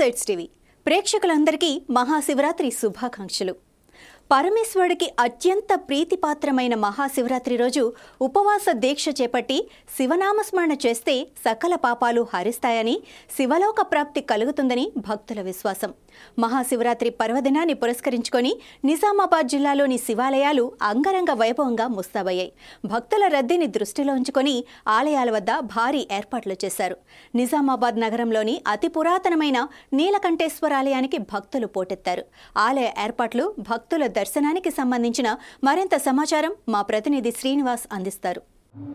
Insights TV ప్రేక్షకులందరికీ మహాశివరాత్రి శుభాకాంక్షలు. పరమేశ్వరుడికి అత్యంత ప్రీతిపాత్రమైన మహాశివరాత్రి రోజు ఉపవాస దీక్ష చేపట్టి శివనామస్మరణ చేస్తే సకల పాపాలు హరిస్తాయని, శివలోక ప్రాప్తి కలుగుతుందని భక్తుల విశ్వాసం. మహాశివరాత్రి పర్వదినాన్ని పురస్కరించుకొని నిజామాబాద్ జిల్లాలోని శివాలయాలు అంగరంగ వైభవంగా ముస్తాబయ్యాయి. భక్తుల రద్దీని దృష్టిలో ఉంచుకొని ఆలయాల వద్ద భారీ ఏర్పాట్లు చేశారు. నిజామాబాద్ నగరంలోని అతి పురాతనమైన నీలకంఠేశ్వర ఆలయానికి భక్తులు పోటెత్తారు. ఆలయ ఏర్పాట్లు, భక్తుల దర్శనానికి సంబంధించిన మరింత సమాచారం మా ప్రతినిధి శ్రీనివాస్ అందిస్తారు.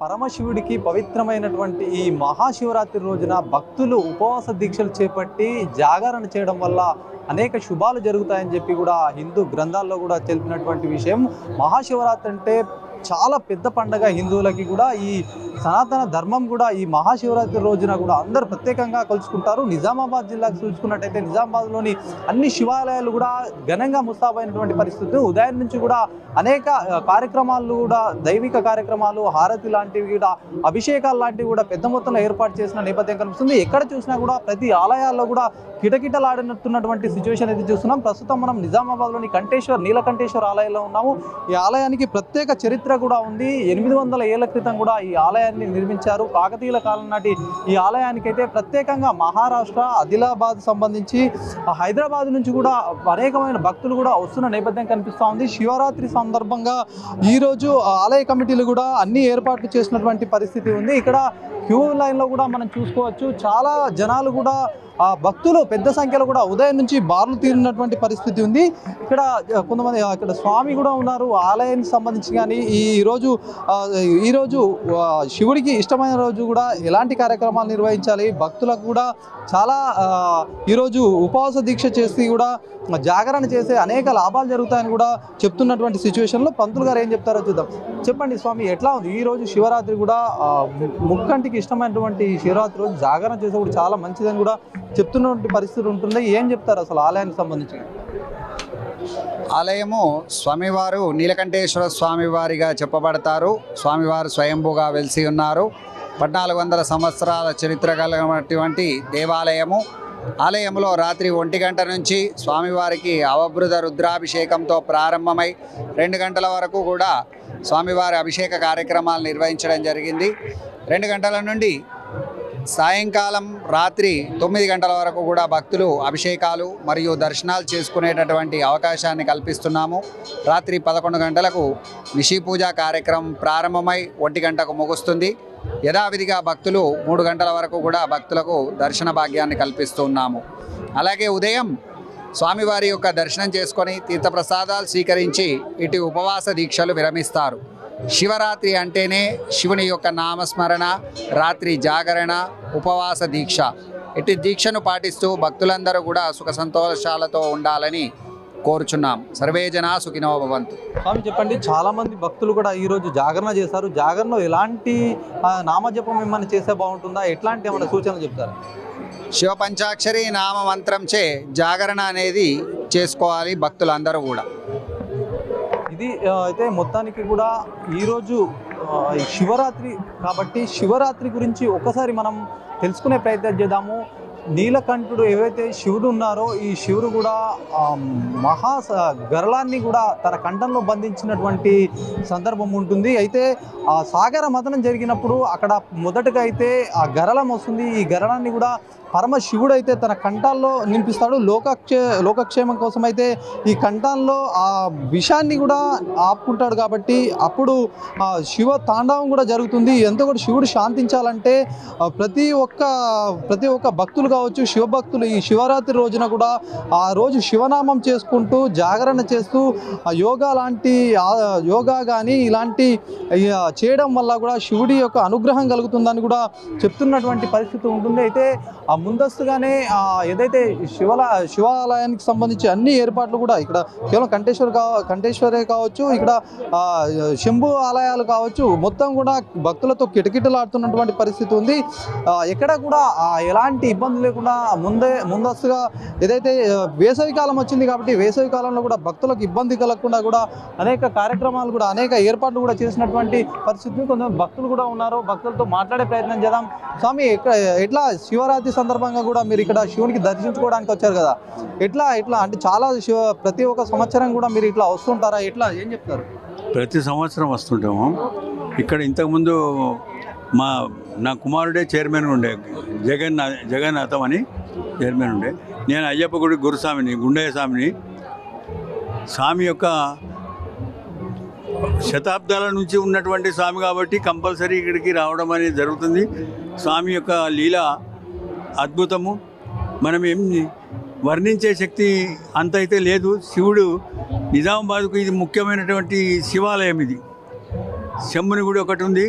పరమశివుడికి పవిత్రమైనటువంటి ఈ మహాశివరాత్రి రోజున భక్తులు ఉపవాస దీక్షలు చేపట్టి జాగరణ చేయడం వల్ల అనేక శుభాలు జరుగుతాయని చెప్పి కూడా హిందూ గ్రంథాల్లో కూడా తెలిపినటువంటి విషయం. మహాశివరాత్రి అంటే చాలా పెద్ద పండగ హిందువులకి కూడా. ఈ సనాతన ధర్మం కూడా ఈ మహాశివరాత్రి రోజున కూడా అందరూ ప్రత్యేకంగా కొలుచుకుంటారు. నిజామాబాద్ జిల్లాకు చూసుకున్నట్టయితే నిజామాబాద్లోని అన్ని శివాలయాలు కూడా ఘనంగా ముస్తాబైనటువంటి పరిస్థితి. ఉదయం నుంచి కూడా అనేక కార్యక్రమాలు కూడా, దైవిక కార్యక్రమాలు, హారతి లాంటివి కూడా, అభిషేకాలు లాంటివి కూడా పెద్ద మొత్తంలో ఏర్పాటు చేసిన నేపథ్యం కనిపిస్తుంది. ఎక్కడ చూసినా కూడా ప్రతి ఆలయాల్లో కూడా కిటకిటలాడినట్టున్నటువంటి సిచ్యువేషన్ అయితే చూస్తున్నాం. ప్రస్తుతం మనం నిజామాబాద్లోని నీలకంఠేశ్వర ఆలయంలో ఉన్నాము. ఈ ఆలయానికి ప్రత్యేక చరిత్ర కూడా ఉంది. 800 ఏళ్ల క్రితం కూడా ఈ ఆలయాన్ని నిర్మించారు. కాకతీయుల కాలం నాటి ఈ ఆలయానికి అయితే ప్రత్యేకంగా మహారాష్ట్ర, ఆదిలాబాద్ సంబంధించి హైదరాబాద్ నుంచి కూడా అనేకమైన భక్తులు కూడా వస్తున్న నేపథ్యం కనిపిస్తూ ఉంది. శివరాత్రి సందర్భంగా ఈరోజు ఆలయ కమిటీలు కూడా అన్ని ఏర్పాట్లు చేసినటువంటి పరిస్థితి ఉంది. ఇక్కడ క్యూ లైన్లో కూడా మనం చూసుకోవచ్చు. చాలా జనాలు కూడా భక్తులు పెద్ద సంఖ్యలో కూడా ఉదయం నుంచి బార్లు తీరినటువంటి పరిస్థితి ఉంది. ఇక్కడ కొంతమంది ఇక్కడ స్వామి కూడా ఉన్నారు. ఆలయానికి సంబంధించి కానీ ఈరోజు శివుడికి ఇష్టమైన రోజు కూడా ఎలాంటి కార్యక్రమాలు నిర్వహించాలి, భక్తులకు కూడా చాలా ఈరోజు ఉపవాస దీక్ష చేసి కూడా జాగరణ చేసే అనేక లాభాలు జరుగుతాయని కూడా చెప్తున్నటువంటి సిచ్యువేషన్లో పంతులు గారు ఏం చెప్తారో చూద్దాం. చెప్పండి స్వామి, ఎట్లా ఉంది ఈరోజు శివరాత్రి కూడా? ముక్కంటికి ఇష్టమైనటువంటి శివరాత్రి రోజు జాగరణ చేసే కూడా చాలా మంచిదని కూడా చెప్తున్నటువంటి పరిస్థితి ఉంటుంది. ఏం చెప్తారు అసలు ఆలయానికి సంబంధించి? ఆలయము స్వామివారు నీలకంఠేశ్వర స్వామివారిగా చెప్పబడతారు. స్వామివారు స్వయంభూగా వెలిసి ఉన్నారు. 1400 సంవత్సరాల చరిత్ర కలిగినటువంటి దేవాలయము. ఆలయంలో రాత్రి 1 గంట నుంచి స్వామివారికి అవభృత రుద్రాభిషేకంతో ప్రారంభమై 2 గంటల వరకు కూడా స్వామివారి అభిషేక కార్యక్రమాలు నిర్వహించడం జరిగింది. 2 గంటల నుండి సాయంకాలం రాత్రి 9 గంటల వరకు కూడా భక్తులు అభిషేకాలు మరియు దర్శనాలు చేసుకునేటటువంటి అవకాశాన్ని కల్పిస్తున్నాము. రాత్రి 11 గంటలకు నిషి పూజ కార్యక్రమం ప్రారంభమై 1 గంటకు ముగుస్తుంది. యథావిధిగా భక్తులు 3 గంటల వరకు కూడా భక్తులకు దర్శన భాగ్యాన్ని కల్పిస్తున్నాము. అలాగే ఉదయం స్వామివారి యొక్క దర్శనం చేసుకొని తీర్థప్రసాదాలు స్వీకరించి ఇటు ఉపవాస దీక్షలు విరమిస్తారు. శివరాత్రి అంటేనే శివుని యొక్క నామస్మరణ, రాత్రి జాగరణ, ఉపవాస దీక్ష. ఇటు దీక్షను పాటిస్తూ భక్తులందరూ కూడా సుఖ సంతోషాలతో ఉండాలని కోరుచున్నాం. సర్వే జనా సుఖినో భవంతు. స్వామి చెప్పండి, చాలా మంది భక్తులు కూడా ఈరోజు జాగరణ చేశారు. జాగరణలో ఎలాంటి నామజపం ఏమైనా చేస్తే బాగుంటుందా? ఎట్లాంటి ఏమైనా సూచనలు చెప్తారా? శివ పంచాక్షరి నామ మంత్రంచే జాగరణ అనేది చేసుకోవాలి భక్తులందరూ కూడా. ఇది అయితే మొత్తానికి కూడా ఈరోజు శివరాత్రి కాబట్టి శివరాత్రి గురించి ఒకసారి మనం తెలుసుకునే ప్రయత్నం చేద్దాము. నీలకంఠుడు ఏవైతే శివుడు ఉన్నారో, ఈ శివుడు కూడా గరళాన్ని కూడా తన కంఠంలో బంధించినటువంటి సందర్భం ఉంటుంది. అయితే ఆ సాగర మథనం జరిగినప్పుడు అక్కడ మొదటగా అయితే ఆ గరళం వస్తుంది. ఈ గరళాన్ని కూడా పరమశివుడు అయితే తన కంఠాల్లో నింపిస్తాడు. లోకక్షేమం కోసం అయితే ఈ కంఠాల్లో ఆ విషాన్ని కూడా ఆపుకుంటాడు. కాబట్టి అప్పుడు శివ తాండవం కూడా జరుగుతుంది. ఎంతో కూడా శివుడు శాంతించాలంటే ప్రతి ఒక్క భక్తులు కావచ్చు, శివభక్తులు ఈ శివరాత్రి రోజున కూడా ఆ రోజు శివనామం చేసుకుంటూ జాగరణ చేస్తూ యోగా కానీ ఇలాంటి చేయడం వల్ల కూడా శివుడి యొక్క అనుగ్రహం కలుగుతుందని కూడా చెప్తున్నటువంటి పరిస్థితి ఉంటుంది. అయితే ఆ ముందస్తుగానే ఏదైతే శివాలయానికి సంబంధించి అన్ని ఏర్పాట్లు కూడా ఇక్కడ కేవలం కంఠేశ్వరే కావచ్చు, ఇక్కడ శంభు ఆలయాలు కావచ్చు, మొత్తం కూడా భక్తులతో కిటకిటలాడుతున్నటువంటి పరిస్థితి ఉంది. ఎక్కడ కూడా ఎలాంటి ఇబ్బంది ఇబ్బంది లేకుండా ముందస్తుగా ఏదైతే వేసవి కాలం వచ్చింది కాబట్టి వేసవి కాలంలో కూడా భక్తులకు ఇబ్బంది కలగకుండా కూడా అనేక కార్యక్రమాలు కూడా అనేక ఏర్పాట్లు కూడా చేసినటువంటి పరిస్థితి. కొంతమంది భక్తులు కూడా ఉన్నారు, భక్తులతో మాట్లాడే ప్రయత్నం చేద్దాం. స్వామి, ఎట్లా శివరాత్రి సందర్భంగా కూడా మీరు ఇక్కడ శివునికి దర్శించుకోవడానికి వచ్చారు కదా, ఎట్లా అంటే చాలా ప్రతి ఒక్క సంవత్సరం కూడా మీరు ఇట్లా వస్తుంటారా, ఎట్లా ఏం చెప్తారు? ప్రతి సంవత్సరం వస్తుంటాము. ఇక్కడ ఇంతకుముందు నా కుమారుడే చైర్మన్ ఉండే, జగన్నాథం అని చైర్మన్ ఉండే. నేను అయ్యప్ప గుడి గురుస్వామిని, గుండయ్య స్వామిని. స్వామి యొక్క శతాబ్దాల నుంచి ఉన్నటువంటి స్వామి కాబట్టి కంపల్సరీ ఇక్కడికి రావడం అనేది జరుగుతుంది. స్వామి యొక్క లీల అద్భుతము, మనం ఏం వర్ణించే శక్తి అంత అయితే లేదు. శివుడు నిజామాబాద్కు ఇది ముఖ్యమైనటువంటి శివాలయం. ఇది శంభుని గుడి ఒకటి ఉంది,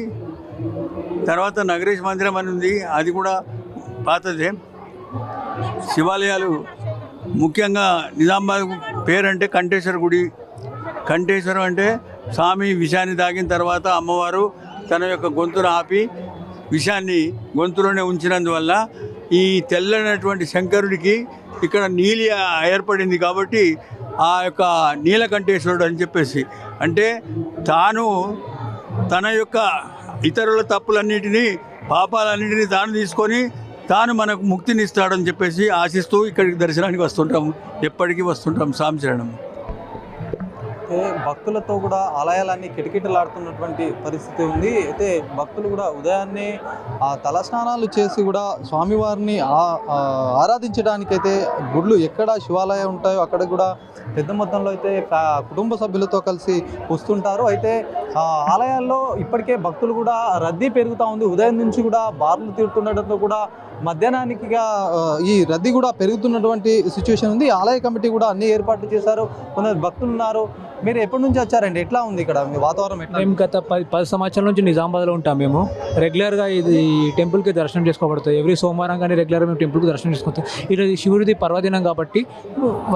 తర్వాత నగరేష్ మందిరం అని ఉంది, అది కూడా పాతదే. శివాలయాలు ముఖ్యంగా నిజామాబాద్ పేరంటే కంఠేశ్వర గుడి. కంఠేశ్వరం అంటే స్వామి విషాన్ని తాగిన తర్వాత అమ్మవారు తన యొక్క గొంతును ఆపి విషాన్ని గొంతులోనే ఉంచినందువల్ల ఈ తెల్లనటువంటి శంకరుడికి ఇక్కడ నీలి ఏర్పడింది కాబట్టి ఆ యొక్క నీలకంఠేశ్వరుడు అని చెప్పేసి, అంటే తాను తన యొక్క ఇతరుల తప్పులన్నిటినీ పాపాలన్నింటినీ తాను తీసుకొని తాను మనకు ముక్తిని ఇస్తాడని చెప్పేసి ఆశిస్తూ ఇక్కడికి దర్శనానికి వస్తుంటాం, ఎప్పటికీ వస్తుంటాం. సాంశరణం. భక్తులతో కూడా ఆలయాలన్నీ కిటకిటలాడుతున్నటువంటి పరిస్థితి ఉంది. అయితే భక్తులు కూడా ఉదయాన్నే తలస్నానాలు చేసి కూడా స్వామివారిని ఆరాధించడానికైతే గుళ్ళు ఎక్కడ శివాలయం ఉంటాయో అక్కడ కూడా పెద్ద మొత్తంలో అయితే కుటుంబ సభ్యులతో కలిసి వస్తుంటారు. అయితే ఆలయాల్లో ఇప్పటికే భక్తులు కూడా రద్దీ పెరుగుతూ ఉంది. ఉదయం నుంచి కూడా బార్లు తీరుతుండటంతో కూడా మధ్యాహ్నానికిగా ఈ రద్దీ కూడా పెరుగుతున్నటువంటి సిచ్యువేషన్ ఉంది. ఆలయ కమిటీ కూడా అన్ని ఏర్పాట్లు చేశారు. కొందరు భక్తులు ఉన్నారు. మీరు ఎప్పటి నుంచి వచ్చారండి, ఎట్లా ఉంది ఇక్కడ మీ వాతావరణం? ఎట్లా? మేము గత 10 సంవత్సరాల నుంచి నిజామాబాద్లో ఉంటాం. మేము రెగ్యులర్గా ఇది టెంపుల్కి దర్శనం చేసుకోబడుతుంది. ఎవ్రీ సోమవారం కానీ రెగ్యులర్గా మేము టెంపుల్కి దర్శనం చేసుకుంటాం. ఈరోజు శివుడిది పర్వదినం కాబట్టి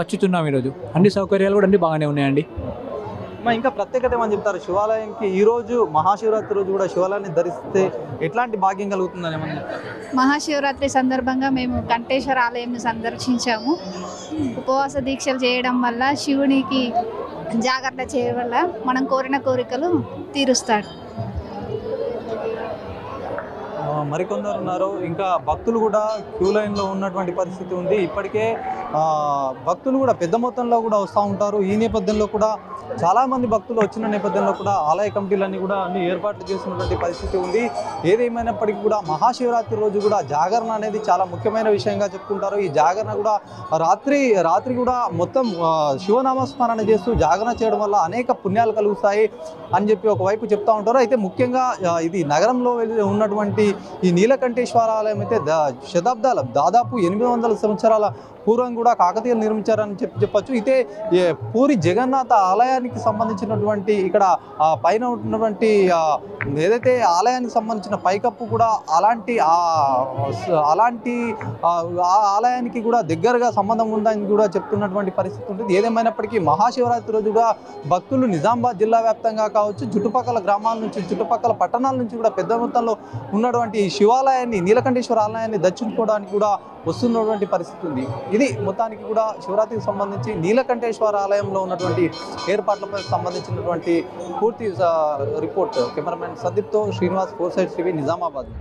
వచ్చుతున్నాం. ఈరోజు అన్ని సౌకర్యాలు కూడా అన్ని బాగానే ఉన్నాయండి. ఇంకా ప్రత్యేకత ఏమని చెప్తారు శివాలయంకి? ఈరోజు మహాశివరాత్రి రోజు కూడా శివాలయాన్ని ధరిస్తే ఎట్లాంటి భాగ్యం కలుగుతుందని ఏమని చెప్తారు? మహాశివరాత్రి సందర్భంగా మేము కంఠేశ్వర ఆలయంను సందర్శించాము. ఉపవాస దీక్షలు చేయడం వల్ల శివునికి జాగ్రత్త చేయడం వల్ల మనం కోరిన కోరికలు తీరుస్తాడు. మరికొందరు ఉన్నారు, ఇంకా భక్తులు కూడా క్యూ లైన్లో ఉన్నటువంటి పరిస్థితి ఉంది. ఇప్పటికే భక్తులు కూడా పెద్ద మొత్తంలో కూడా వస్తూ ఉంటారు. ఈ నేపథ్యంలో కూడా చాలామంది భక్తులు వచ్చిన నేపథ్యంలో కూడా ఆలయ కమిటీలన్నీ కూడా అన్ని ఏర్పాట్లు చేసినటువంటి పరిస్థితి ఉంది. ఏదేమైనప్పటికీ కూడా మహాశివరాత్రి రోజు కూడా జాగరణ అనేది చాలా ముఖ్యమైన విషయంగా చెప్పుకుంటారు. ఈ జాగరణ కూడా రాత్రి కూడా మొత్తం శివనామస్మరణ చేస్తూ జాగరణ చేయడం వల్ల అనేక పుణ్యాలు కలుగుతాయి అని చెప్పి ఒకవైపు చెప్తూ ఉంటారు. అయితే ముఖ్యంగా ఇది నగరంలో ఉన్నటువంటి ఈ నీలకంఠేశ్వర ఆలయం అయితే శతాబ్దాల దాదాపు 800 సంవత్సరాల పూర్వం కూడా కాకతీయులు నిర్మించారని చెప్పొచ్చు. అయితే పూరి జగన్నాథ ఆలయానికి సంబంధించినటువంటి ఇక్కడ పైన ఉన్నటువంటి ఏదైతే ఆలయానికి సంబంధించిన పైకప్పు కూడా అలాంటి ఆలయానికి కూడా దగ్గరగా సంబంధం ఉందని కూడా చెప్తున్నటువంటి పరిస్థితి ఉంటుంది. ఏదేమైనప్పటికీ మహాశివరాత్రి రోజు కూడా భక్తులు నిజామాబాద్ జిల్లా వ్యాప్తంగా కావచ్చు, చుట్టుపక్కల గ్రామాల నుంచి, చుట్టుపక్కల పట్టణాల నుంచి కూడా పెద్ద మొత్తంలో ఉన్నటువంటి శివాలయాన్ని, నీలకంఠేశ్వర ఆలయాన్ని దర్శించుకోవడానికి కూడా వస్తున్నటువంటి పరిస్థితి ఉంది. ఇది మొత్తానికి కూడా శివరాత్రికి సంబంధించి నీలకంఠేశ్వర ఆలయంలో ఉన్నటువంటి ఏర్పాట్లపై సంబంధించినటువంటి పూర్తి రిపోర్ట్. కెమెరామెన్ సందీప్తో శ్రీనివాస్, 4 సైడ్స్ టీవీ, నిజామాబాద్.